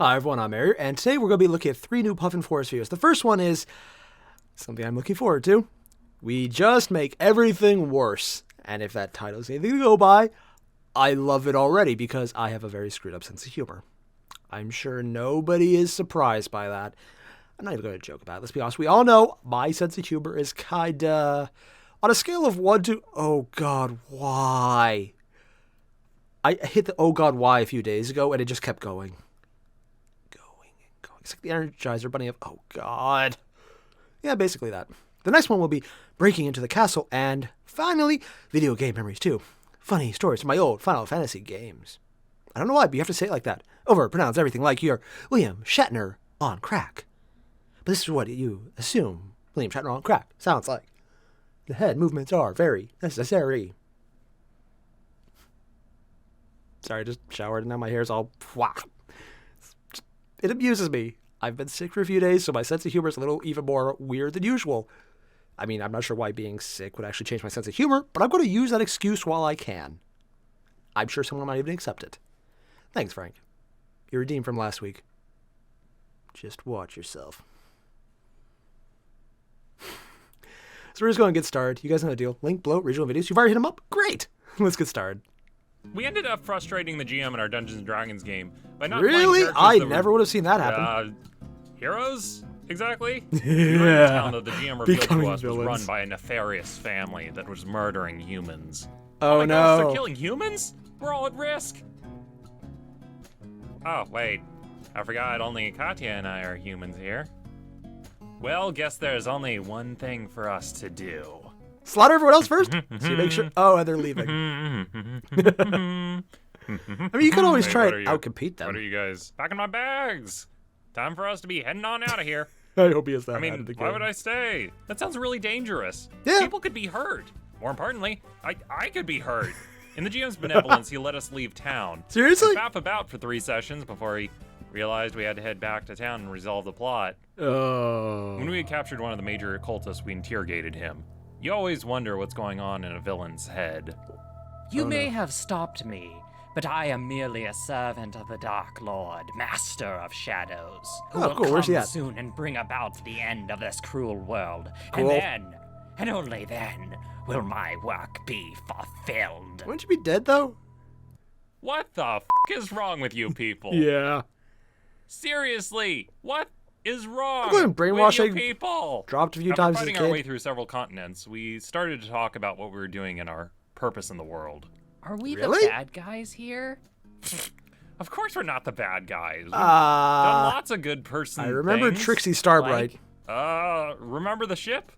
Hi everyone, I'm Airier, and today we're going to be looking at 3 new Puffin Forest videos. The first one is something I'm looking forward to. We just make everything worse. And if that title is anything to go by, I love it already because I have a very screwed up sense of humor. I'm sure nobody is surprised by that. I'm not even going to joke about it. Let's be honest. We all know my sense of humor is kinda on a scale of 1 to, oh God, why? I hit the oh God, why a few days ago and it just kept going. It's like the Energizer Bunny of, oh God. Yeah, basically that. The next one will be breaking into the castle, and finally, video game memories too. Funny stories from my old Final Fantasy games. I don't know why, but you have to say it like that. Overpronounce everything like you're William Shatner on crack. But this is what you assume William Shatner on crack sounds like. The head movements are very necessary. Sorry, I just showered and now my hair's all whack. It amuses me. I've been sick for a few days, so my sense of humor is a little even more weird than usual. I mean, I'm not sure why being sick would actually change my sense of humor, but I'm going to use that excuse while I can. I'm sure someone might even accept it. Thanks, Frank. You're redeemed from last week. Just watch yourself. So we're just going to get started. You guys know the deal. Link below, regional videos. You've already hit them up? Great! Let's get started. We ended up frustrating the GM in our Dungeons & Dragons game by not Really? I never would have seen that happen. Heroes? Exactly? Yeah. We were in a town that the GM revealed Becoming to us villains. was run by a nefarious family that was murdering humans. Oh, my no. gosh, they're killing humans? We're all at risk. Oh, wait. I forgot only Katya and I are humans here. Well, guess there's only one thing for us to do. Slaughter everyone else first? So you make sure. Oh, and they're leaving. I mean, you could always try and outcompete them. What are you guys? Packing my bags. Time for us to be heading on out of here. I hope he has that. I mean, why would I stay? That sounds really dangerous. Yeah. People could be hurt. More importantly, I could be hurt. In the GM's benevolence, he let us leave town. Seriously? We faff about for 3 sessions before he realized we had to head back to town and resolve the plot. Oh. When we had captured one of the major occultists, we interrogated him. You always wonder what's going on in a villain's head. You may have stopped me, but I am merely a servant of the Dark Lord, Master of Shadows, who will cool. Where's he come at? soon and bring about the end of this cruel world. Cool. And then, and only then, will my work be fulfilled. Wouldn't you be dead, though? What the f*** is wrong with you people? Yeah. Seriously, what is wrong I'm going brainwashing with you people? dropped a few After times as a fighting our way kid. through several continents, we started to talk about what we were doing and our purpose in the world. Are we Really? the bad guys here? Of course we're not the bad guys. We've done Uh, lots of good person I remember things. Trixie Starbright. Remember the ship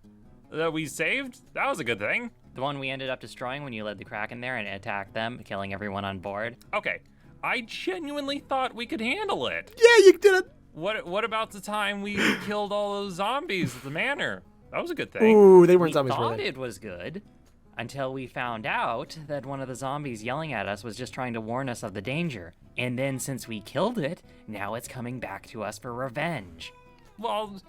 that we saved? That was a good thing. The one we ended up destroying when you led the Kraken there and attacked them, killing everyone on board? Okay, I genuinely thought we could handle it. Yeah, you did it. What about the time we killed all those zombies at the manor? That was a good thing. Ooh, they We weren't zombies, were thought they? it was good, until we found out that one of the zombies yelling at us was just trying to warn us of the danger. And then since we killed it, now it's coming back to us for revenge. Well,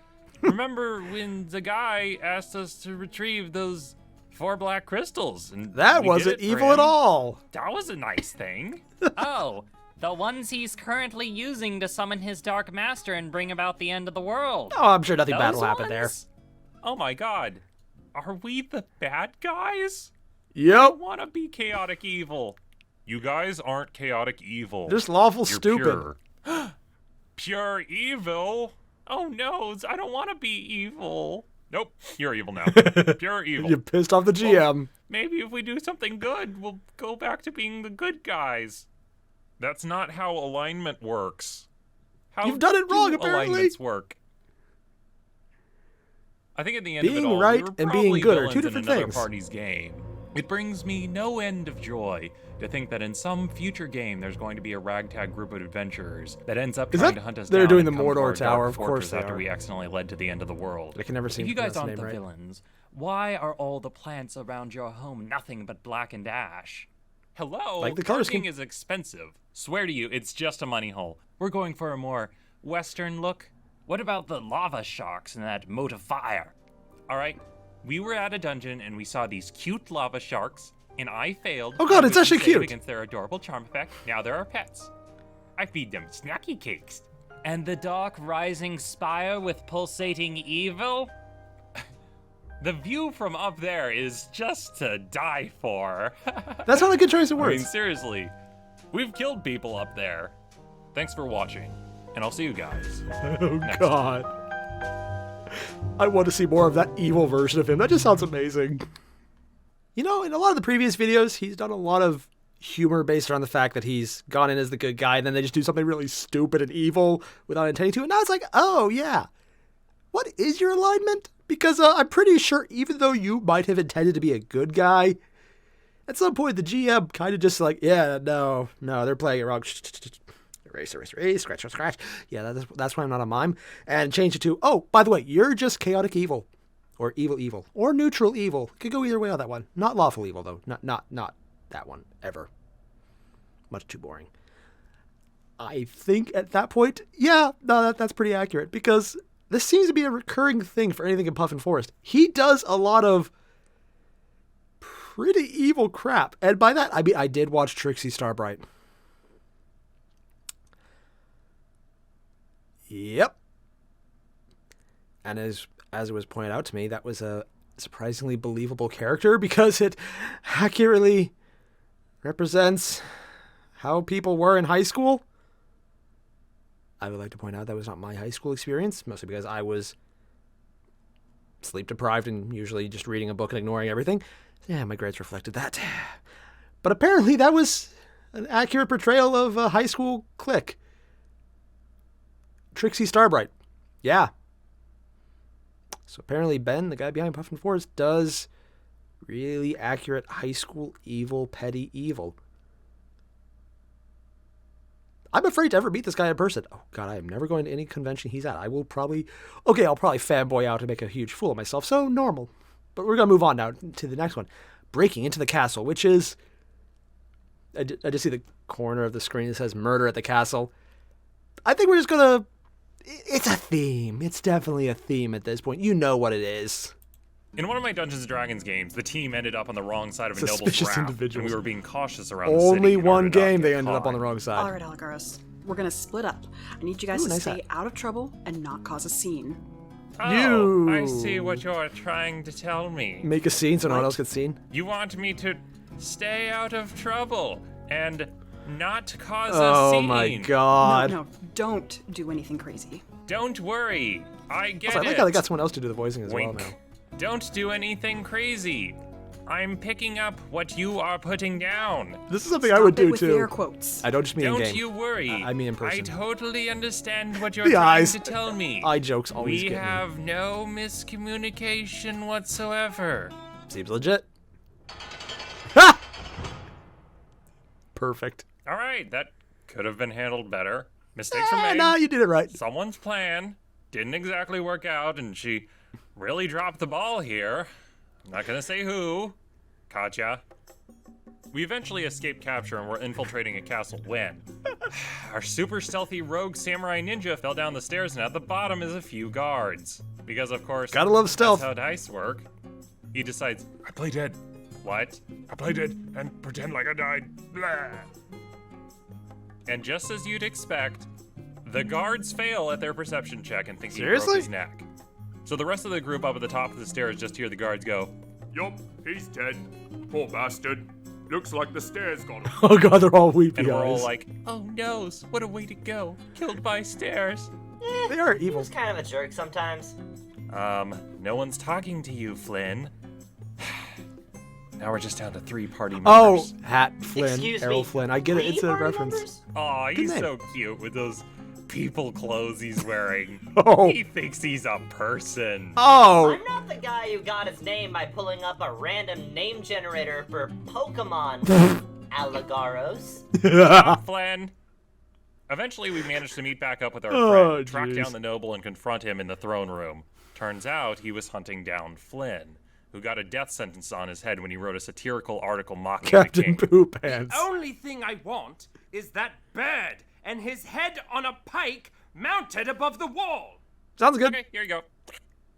remember when the guy asked us to retrieve those 4 black crystals? And That we wasn't did it for evil at him? all. That was a nice thing. Oh, the ones he's currently using to summon his Dark Master and bring about the end of the world. Oh, I'm sure nothing bad Those will happen there. ones? Oh my god. Are we the bad guys? I Yep. want to be chaotic evil. You guys aren't chaotic evil. Just lawful You're stupid. Pure. Pure evil? Oh no, I don't want to be evil. Nope, you're evil now. Pure evil. You pissed off the GM. Maybe if we do something good, we'll go back to being the good guys. That's not how alignment works. How You've done it wrong, do apparently. alignments work? I think at the end of Being it all, right we were and being probably good are two villains in different another things. party's game. It brings me no end of joy to think that in some future game there's going to be a ragtag group of adventurers that ends up Is trying that- to hunt us they're down doing and the come to Mordor our Tower, dark of course fortress they after are. we accidentally led to the end of the world. I can never seem If you to guys pronounce aren't the the name right. villains, why are all the plants around your home nothing but black and ash? Hello, Like the color parking scheme. is expensive. Swear to you, it's just a money hole. We're going for a more Western look. What about the lava sharks and that moat of fire? All right, we were at a dungeon and we saw these cute lava sharks, and I failed. Oh God, my it's actually wisdom save cute. Against their adorable charm effect. Now they're our pets. I feed them snacky cakes. And the dark rising spire with pulsating evil? The view from up there is just to die for. That's not a good choice of I mean, words. seriously, we've killed people up there. Thanks for watching, and I'll see you guys. Oh, God. I want to see more of that evil version of him. That just sounds amazing. You know, in a lot of the previous videos, he's done a lot of humor based around the fact that he's gone in as the good guy, and then they just do something really stupid and evil without intending to. And now it's like, oh, yeah. What is your alignment? Because I'm pretty sure even though you might have intended to be a good guy, at some point the GM kind of just like, yeah, no, they're playing it wrong. Erase, scratch. Yeah, that's why I'm not a mime. And change it to, oh, by the way, you're just chaotic evil. Or evil. Or neutral evil. Could go either way on that one. Not lawful evil, though. Not that one, ever. Much too boring. I think at that point, yeah, no, that's pretty accurate. Because this seems to be a recurring thing for anything in Puffin Forest. He does a lot of pretty evil crap. And by that, I mean, I did watch Trixie Starbright. Yep. And as it was pointed out to me, that was a surprisingly believable character because it accurately represents how people were in high school. I would like to point out that was not my high school experience, mostly because I was sleep deprived and usually just reading a book and ignoring everything. Yeah, my grades reflected that. But apparently that was an accurate portrayal of a high school clique. Trixie Starbright. Yeah. So apparently Ben, the guy behind Puffin Forest, does really accurate high school evil, petty evil. I'm afraid to ever meet this guy in person. Oh, God, I am never going to any convention he's at. I'll probably fanboy out and make a huge fool of myself. So normal. But we're going to move on now to the next one. Breaking into the castle, which is... I just see the corner of the screen that says murder at the castle. I think we're just going to... It's a theme. It's definitely a theme at this point. You know what it is. In one of my Dungeons & Dragons games, the team ended up on the wrong side of a noble's Suspicious raft, and individuals. we were being cautious around the city. Only in order one to not game get they ended up caught. on the wrong side. All right, Algaros. We're gonna split up. I need you guys Ooh, to nice stay hat. out of trouble and not cause a scene. Oh, I You- see what you're trying to tell me. Make a scene so no one What? else gets seen. You want me to stay out of trouble and not cause a Oh scene. my God. No, don't do anything crazy. Don't worry. I get Also, I it. like how they got someone else to do the voicing as Wink. well now. Don't do anything crazy. I'm picking up what you are putting down. This is something I would Stop it do with too. the air quotes. I don't just mean in Don't game. you worry. I mean in person. I totally understand what you're The trying eyes. to tell me. Eye jokes always We get me. have no miscommunication whatsoever. Seems legit. Ha! Perfect. All right, that could have been handled better. Mistakes were made. No, you did it right. Someone's plan didn't exactly work out, and she really dropped the ball here. I'm not gonna say who. Katya. We eventually escaped capture and were infiltrating a castle when our super stealthy rogue samurai ninja fell down the stairs, and at the bottom is a few guards. Because of course, Gotta love stealth. that's how dice work. He decides, I play dead. what? I play dead and pretend like I died. Blah. And just as you'd expect, the guards fail at their perception check and think he Seriously? broke his neck. So the rest of the group up at the top of the stairs just hear the guards go, Yup, he's dead. Poor bastard. Looks like the stairs got him. Oh God, they're all weepy and we're all eyes. like, oh no, what a way to go. Killed by stairs. They are He evil. was kind of a jerk sometimes. No one's talking to you, Flynn. Now we're just down to 3 party Oh, members. Hat Flynn, Excuse Errol me. Flynn. I get it. It's a 3 party reference. members? Aw, he's name. so cute with those people clothes he's wearing. Oh. He thinks he's a person. Oh, I'm not the guy who got his name by pulling up a random name generator for Pokemon. Alagaros. Flynn. Eventually, we managed to meet back up with our Oh, friend, track jeez. down the noble, and confront him in the throne room. Turns out he was hunting down Flynn, who got a death sentence on his head when he wrote a satirical article mocking the Captain king. Poo Pants. Only thing I want is that bird and his head on a pike mounted above the wall. Sounds good. Okay, here you go.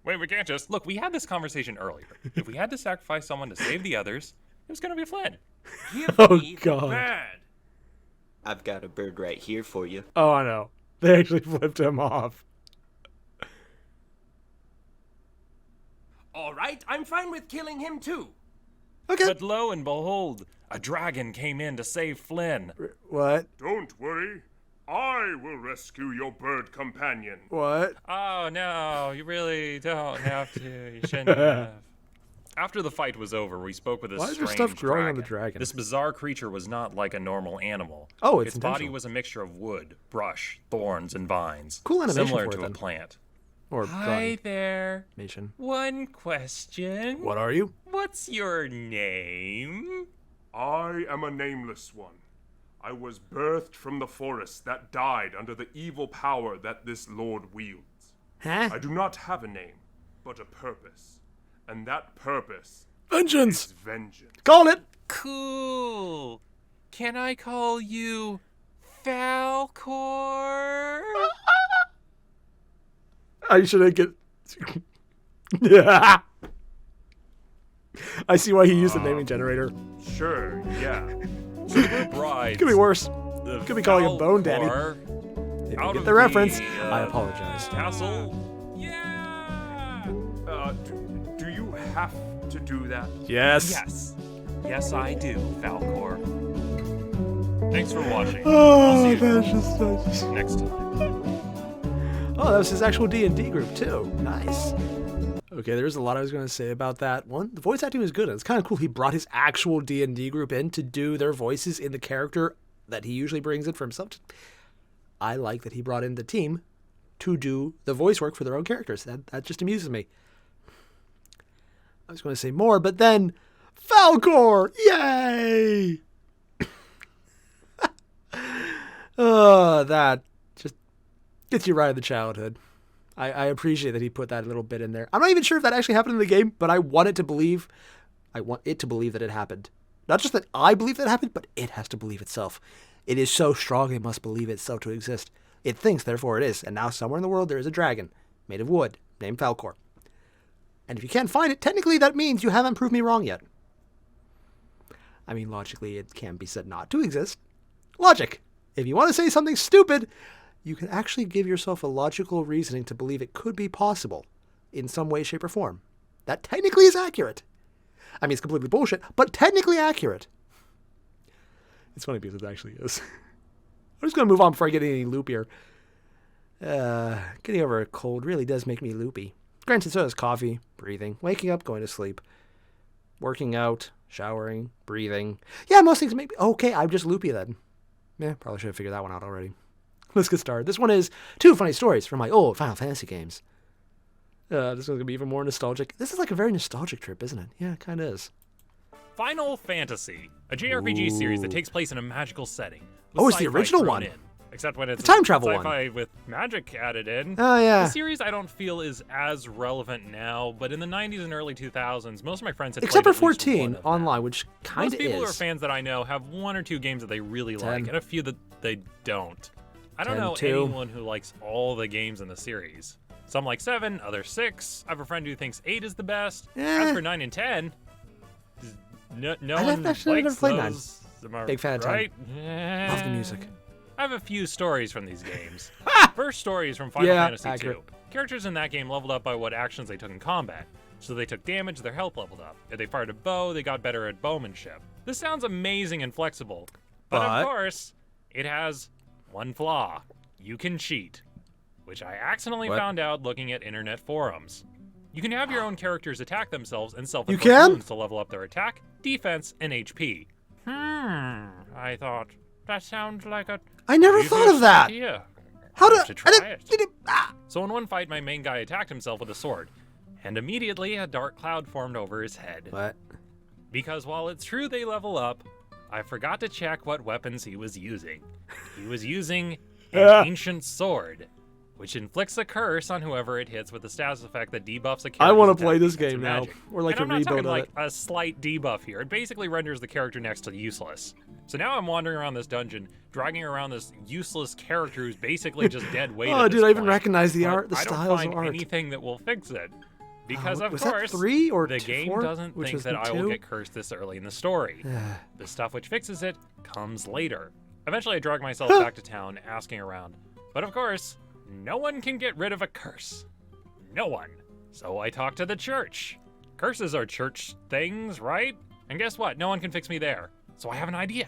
Wait, we can't just... Look, we had this conversation earlier. If we had to sacrifice someone to save the others, it was going to be Flynn. Give Oh, me God. the bird. I've got a bird right here for you. Oh, I know. They actually flipped him off. All right, I'm fine with killing him too. Okay. But lo and behold, a dragon came in to save Flynn. What? Don't worry. I will rescue your bird companion. What? Oh no, you really don't have to. You shouldn't have. After the fight was over, we spoke with this Why is there strange stuff growing dragon. on the dragon? This bizarre creature was not like a normal animal. Oh, it's its body intentional. was a mixture of wood, brush, thorns, and vines. Cool animation similar for it, to a then. plant. Or Hi there. animation. One question. What are you? What's your name? I am a nameless one. I was birthed from the forest that died under the evil power that this lord wields. Huh? I do not have a name, but a purpose. And that purpose Vengeance! is vengeance. Call it! Cool. Can I call you Falcor? I shouldn't get. Yeah. I see why he used the naming generator. Sure, yeah. Brides. Could be worse. The Could be calling him Bone Daddy. Falcor If you out get of the reference, the, I apologize. Castle. Yeah. Do you have to do that? Yes. Yes. Yes, I do, Falcor. Thanks for watching. Oh, I'll see you that's just next time. Oh, that was his actual D&D group too. Nice. Okay, there's a lot I was going to say about that. One, the voice acting was good. It's kind of cool he brought his actual D&D group in to do their voices in the character that he usually brings in for himself. I like that he brought in the team to do the voice work for their own characters. That just amuses me. I was going to say more, but then Falcor! Yay! Oh, that just gets you right in the childhood. I appreciate that he put that little bit in there. I'm not even sure if that actually happened in the game, but I want it to believe that it happened. Not just that I believe that it happened, but it has to believe itself. It is so strong it must believe itself to exist. It thinks, therefore it is. And now somewhere in the world there is a dragon made of wood named Falcor. And if you can't find it, technically that means you haven't proved me wrong yet. I mean, logically, it can be said not to exist. Logic. If you want to say something stupid, you can actually give yourself a logical reasoning to believe it could be possible in some way, shape, or form. That technically is accurate. I mean, it's completely bullshit, but technically accurate. It's funny because it actually is. I'm just going to move on before I get any loopier. Getting over a cold really does make me loopy. Granted, so does coffee, breathing, waking up, going to sleep, working out, showering, breathing. Yeah, most things make me... Okay, I'm just loopy then. Yeah, probably should have figured that one out already. Let's get started. This one is 2 funny stories from my old Final Fantasy games. This one's going to be even more nostalgic. This is like a very nostalgic trip, isn't it? Yeah, it kind of is. Final Fantasy, a JRPG series that takes place in a magical setting. with Oh, it's the sci-fi original thrown one. in. Except when it's The time travel one. sci-fi with magic added in. Oh, yeah. The series I don't feel is as relevant now, but in the 90s and early 2000s, most of my friends had Except for played at least 14 one of them. online, which kind Most of people who are is. fans that I know have 1 or 2 games that they really 10. like, and a few that they don't. I don't 10, know 2. anyone who likes all the games in the series. Some like 7, others 6. I have a friend who thinks 8 is the best. As for 9 and 10, no one actually never likes played 9. those. Am I Big fan of 10. right? Love the music. I have a few stories from these games. First story is from Final Yeah, Fantasy accurate. II. Characters in that game leveled up by what actions they took in combat. So they took damage, their health leveled up. If they fired a bow, they got better at bowmanship. This sounds amazing and flexible. But But- of course, it has one flaw. You can cheat. Which I accidentally What? found out looking at internet forums. You can have your own characters attack themselves and You self-inflict can? wounds to level up their attack, defense, and HP. I thought, that sounds like a I never thought of that. idea. How Have to... to try it. Ah. So in one fight, my main guy attacked himself with a sword, and immediately a dark cloud formed over his head. What? Because while it's true they level up, I forgot to check what weapons he was using. He was using an ancient sword, which inflicts a curse on whoever it hits with a status effect that debuffs a character. I want to play this game now. Or like and a I'm not rebuild talking of like it. a slight debuff here. It basically renders the character next to useless. So now I'm wandering around this dungeon, dragging around this useless character who's basically just dead weight. Oh, at dude, this I even point. recognize the But art, the I styles don't of find art. anything that will fix it. Because of was that course, 3 or the 2, game 4? doesn't Which think was that the I will 2? get cursed this early in the story. The stuff which fixes it comes later. Eventually, I drag myself back to town, asking around, But of course, no one can get rid of a curse. No one. So I talked to the church. Curses are church things, right? And guess what? No one can fix me there. So I have an idea.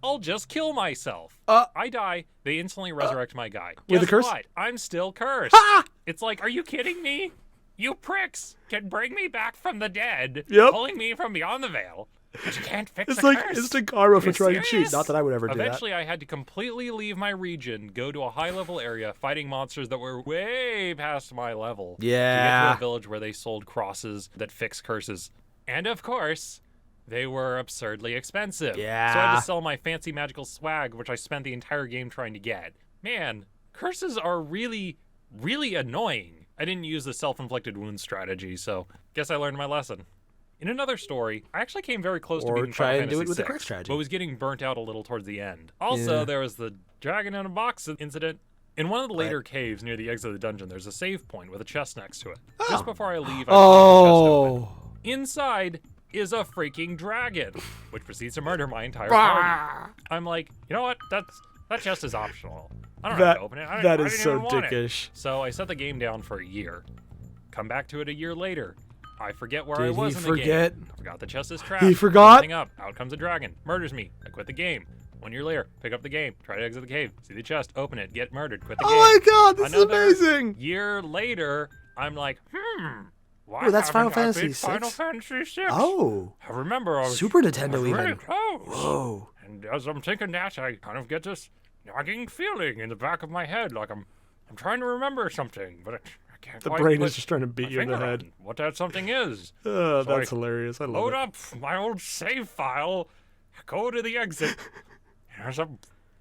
I'll just kill myself. I die, they instantly resurrect my guy. With Guess a curse? what? I'm still cursed. It's like, are you kidding me? You pricks can bring me back from the dead, Yep. pulling me from beyond the veil, but you can't fix It's the like curse. instant karma for You trying to cheat. serious? Not that I would ever do that. Eventually, I had to completely leave my region, go to a high-level area, fighting monsters that were way past my level. To get to Yeah. a village where they sold crosses that fix curses. And of course, they were absurdly expensive. So I had Yeah. to sell my fancy magical swag, which I spent the entire game trying to get. Man, curses are really, really annoying. I didn't use the self-inflicted wound strategy, so guess I learned my lesson. In another story, I actually came very close to Or beating try Final and do it Fantasy with the VI, correct strategy. but was getting burnt out a little towards the end. Also, Yeah. there was the dragon in a box incident. In one of the later caves near the exit of the dungeon, there's a save point with a chest next to it. Just before I leave, I pop the chest open. Oh. Inside is a freaking dragon, which proceeds to murder my entire party. I'm like, you know what? That chest is optional. I don't have to open it. I that didn't is so even want it. dickish. So I set the game down for a year. Come back to it a year later. I forget where I Did was he in forget? the game. I forgot the chest is trapped. He forgot? Nothing up. Out comes a dragon. Murders me. I quit the game. 1 year later, pick up the game. Try to exit the cave. See the chest. Open it. Get murdered. Quit the game. Oh my god, this Another is amazing. year later, I'm like, why Oh, that's Final haven't I Fantasy beat Final VI? Fantasy VI? Oh. I remember I was Super Nintendo really even. close. Whoa. And as I'm thinking that, I kind of get this nagging feeling in the back of my head, like I'm trying to remember something, but I can't The quite brain put is just trying to beat my you in the finger head. on what that something is. Oh, So that's I hilarious. I love Load it. up my old save file, go to the exit, and as I'm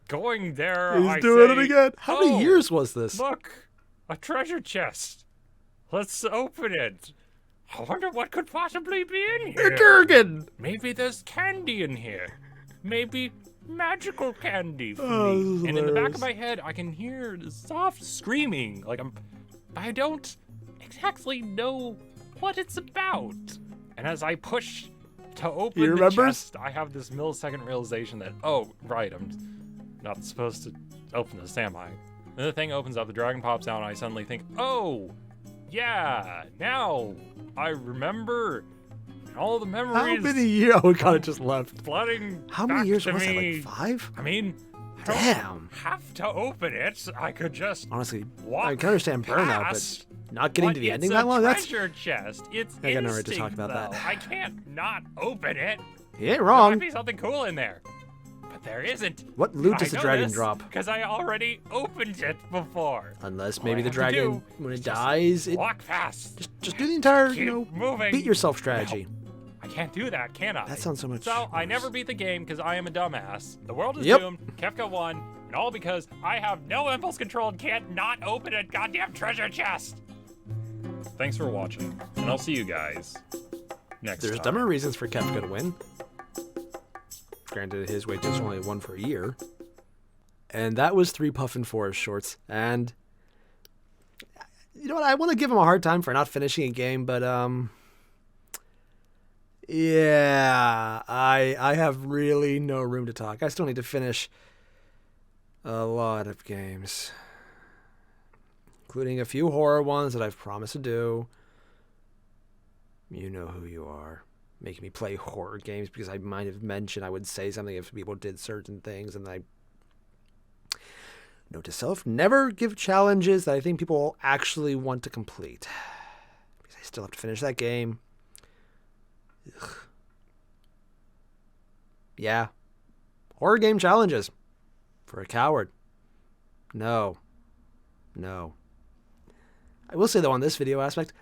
going there, He's I doing say, it again. How "Oh, many years was this? Look, a treasure chest. Let's open it. I wonder what could possibly be in A here. Kurgan. Maybe there's candy in here. Maybe magical candy for Oh, me. this is And in the back of hilarious. my head, I can hear the soft screaming. I don't exactly know what it's about. And as I push to open He the remembers? chest, I have this millisecond realization that, oh, right, I'm not supposed to open this, am I? Then the thing opens up, the dragon pops out, and I suddenly think, oh, yeah, now I remember all the memories. How many years? Oh, God, it just left. flooding How many back years to was that? me. Like 5? I mean, I don't Damn. have to open it. I could just Honestly, walk I can understand burnout, past, but not getting to the but ending it's that a long? That's. treasure chest. It's I got no right to talk instinct, about that. though. I can't not open it. He ain't There wrong. might be something cool in there, but there isn't. What loot does the dragon drop? Because I already opened it before. Unless All maybe I the have to dragon, do when is it just dies, it Walk fast. just do the entire, Keep moving. beat yourself strategy. I can't do that, can I? That sounds so much So I worse. never beat the game because I am a dumbass. The world is Yep. doomed. Kefka won, and all because I have no impulse control and can't not open a goddamn treasure chest. Thanks for watching, and I'll see you guys next There's time. dumber reasons for Kefka to win. Granted, his wait just only one for a year. And that was 3 Puffin Forest shorts. And you know what? I want to give him a hard time for not finishing a game, but yeah, I have really no room to talk. I still need to finish a lot of games, including a few horror ones that I've promised to do. You know who you are. Making me play horror games because I might have mentioned I would say something if people did certain things, and I note to self, never give challenges that I think people will actually want to complete. Because I still have to finish that game. Ugh. Yeah. Horror game challenges. For a coward. No. No. I will say though, on this video aspect,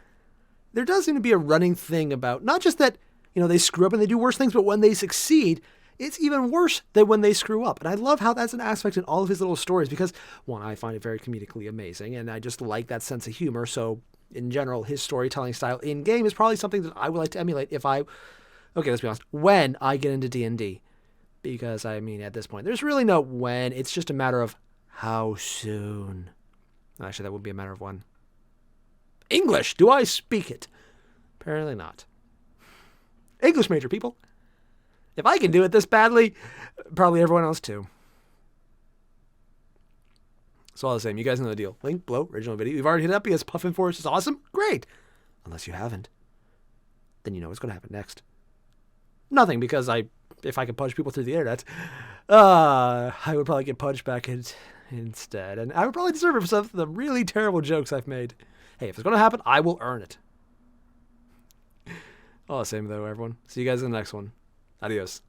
there does seem to be a running thing about not just that, they screw up and they do worse things, but when they succeed, it's even worse than when they screw up. And I love how that's an aspect in all of his little stories because, one, I find it very comedically amazing, and I just like that sense of humor. So, in general, his storytelling style in-game is probably something that I would like to emulate okay, let's be honest, when I get into D&D. Because, at this point, there's really no when. It's just a matter of how soon. Actually, that would be a matter of when. English! Do I speak it? Apparently not. English major, people. If I can do it this badly, probably everyone else too. So all the same, you guys know the deal. Link below, original video. We've already hit it up because Puffin Forest is awesome. Great. Unless you haven't. Then you know what's going to happen next. Nothing, because if I could punch people through the internet, I would probably get punched back instead. And I would probably deserve it for some of the really terrible jokes I've made. Hey, if it's going to happen, I will earn it. All the same, though, everyone. See you guys in the next one. Adios.